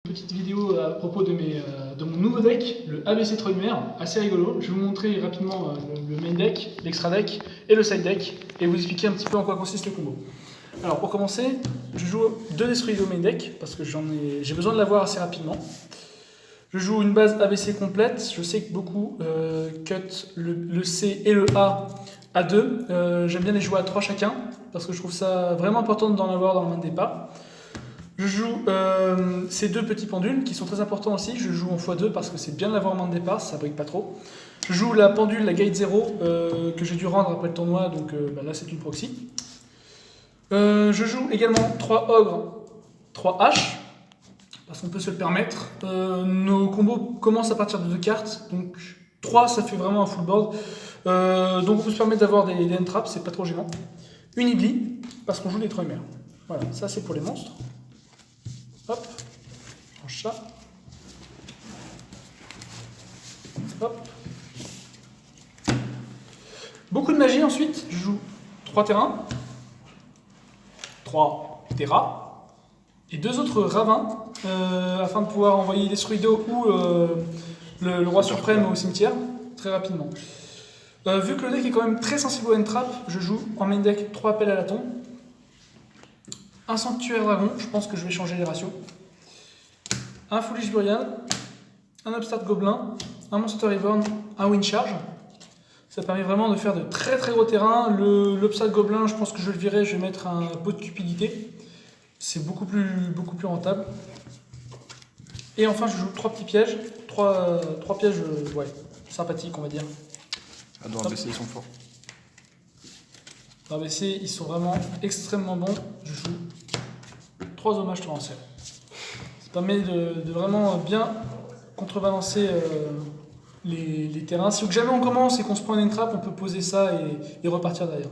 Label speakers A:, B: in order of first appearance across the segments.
A: Petite vidéo à propos de mon nouveau deck, le ABC Trollmer, assez rigolo. Je vais vous montrer rapidement le main deck, l'extra deck et le side deck et vous expliquer un petit peu en quoi consiste le combo. Alors pour commencer, je joue 2 Destruido main deck parce que j'ai besoin de l'avoir assez rapidement. Je joue une base ABC complète, je sais que beaucoup cut le C et le A à 2. J'aime bien les jouer à 3 chacun parce que je trouve ça vraiment important d'en avoir dans la main de départ. Je joue ces 2 petits pendules qui sont très importants aussi. Je joue en x2 parce que c'est bien de l'avoir en main de départ, ça brique pas trop. Je joue la pendule, la Gate 0 que j'ai dû rendre après le tournoi, donc là c'est une proxy. Je joue également 3 ogres, 3 haches, parce qu'on peut se le permettre. Nos combos commencent à partir de 2 cartes, donc 3 ça fait vraiment un full board. Donc on peut se permettre d'avoir des end traps, c'est pas trop gênant. Une Igli, parce qu'on joue des Trollmer. Voilà, ça c'est pour les monstres. Hop, je range ça. Hop. Beaucoup de magie ensuite. Je joue 3 terrains, 3 terras et 2 autres ravins afin de pouvoir envoyer des Destruido ou le roi suprême au cimetière très rapidement. Vu que le deck est quand même très sensible au end trap, je joue en main deck 3 appels à la tombe, un sanctuaire dragon, je pense que je vais changer les ratios. Un Foolish Burial, un Upstart Gobelin, un Monster Reborn, un Wind Charge. Ça permet vraiment de faire de très très gros terrains. L'Upstart Gobelin, je pense que je vais le virer, je vais mettre un pot de cupidité. C'est beaucoup plus rentable. Et enfin, je joue 3 petits pièges. 3 pièges ouais, sympathiques, on va dire.
B: Ah, dans ABC, ils sont forts.
A: Dans ABC, ils sont vraiment extrêmement bons. Je joue 3 hommages torrentiels. Ça permet de vraiment bien contrebalancer les terrains. Si jamais on commence et qu'on se prend une trappe, on peut poser ça et repartir derrière.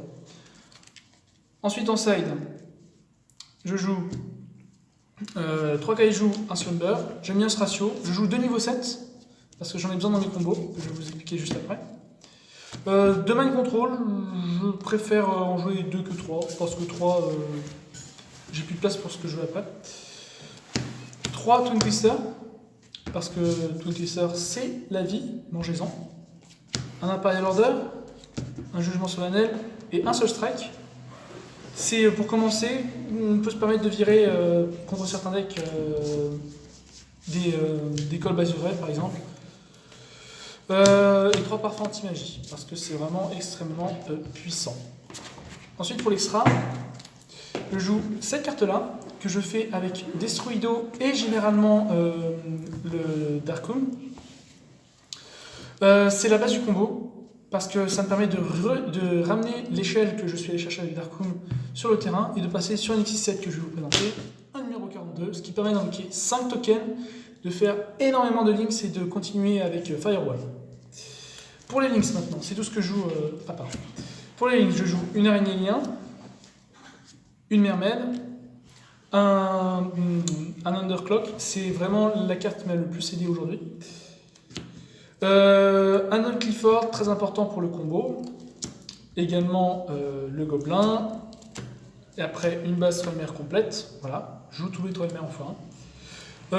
A: Ensuite en side, je joue 3 kaiju, un slumber. J'aime bien ce ratio. Je joue 2 niveau 7 parce que j'en ai besoin dans mes combos. Je vais vous expliquer juste après. 2 mind control, je préfère en jouer 2 que 3 parce que 3, j'ai plus de place pour ce que je veux après. 3 Twin Twister, parce que Twin Twister c'est la vie, mangez-en. Un Imperial Order, un Jugement Solennel et un seul strike. C'est pour commencer, on peut se permettre de virer contre certains decks des Call by the Grave par exemple. Et 3 parfums anti-magie, parce que c'est vraiment extrêmement puissant. Ensuite pour l'extra, je joue cette carte-là, que je fais avec Destruido et généralement le Darkroom. C'est la base du combo, parce que ça me permet de ramener l'échelle que je suis allé chercher avec Darkroom sur le terrain et de passer sur un X7 que je vais vous présenter, un numéro 42, ce qui permet d'invoquer 5 tokens, de faire énormément de links et de continuer avec Firewall. Pour les links maintenant, c'est tout ce que je joue à part. Pour les links, je joue une araignée lien, une mermaid, un underclock, c'est vraiment la carte qui m'a le plus aidé aujourd'hui. Un Old Clifford, très important pour le combo. Également le gobelin. Et après une base Trollmer complète. Voilà, je joue tous les Trollmer en x1.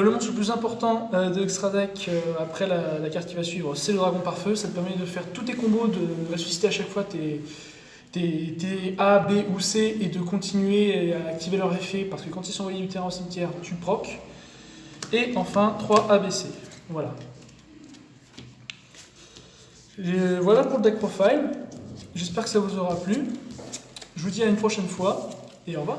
A: Le monstre le plus important de l'extra deck après la carte qui va suivre, c'est le dragon par feu. Ça te permet de faire tous tes combos, de ressusciter à chaque fois tes A, B ou C et de continuer à activer leur effet parce que quand ils sont envoyés du terrain au cimetière, tu procs. Et enfin 3 ABC. Voilà. Voilà pour le deck profile. J'espère que ça vous aura plu. Je vous dis à une prochaine fois et au revoir.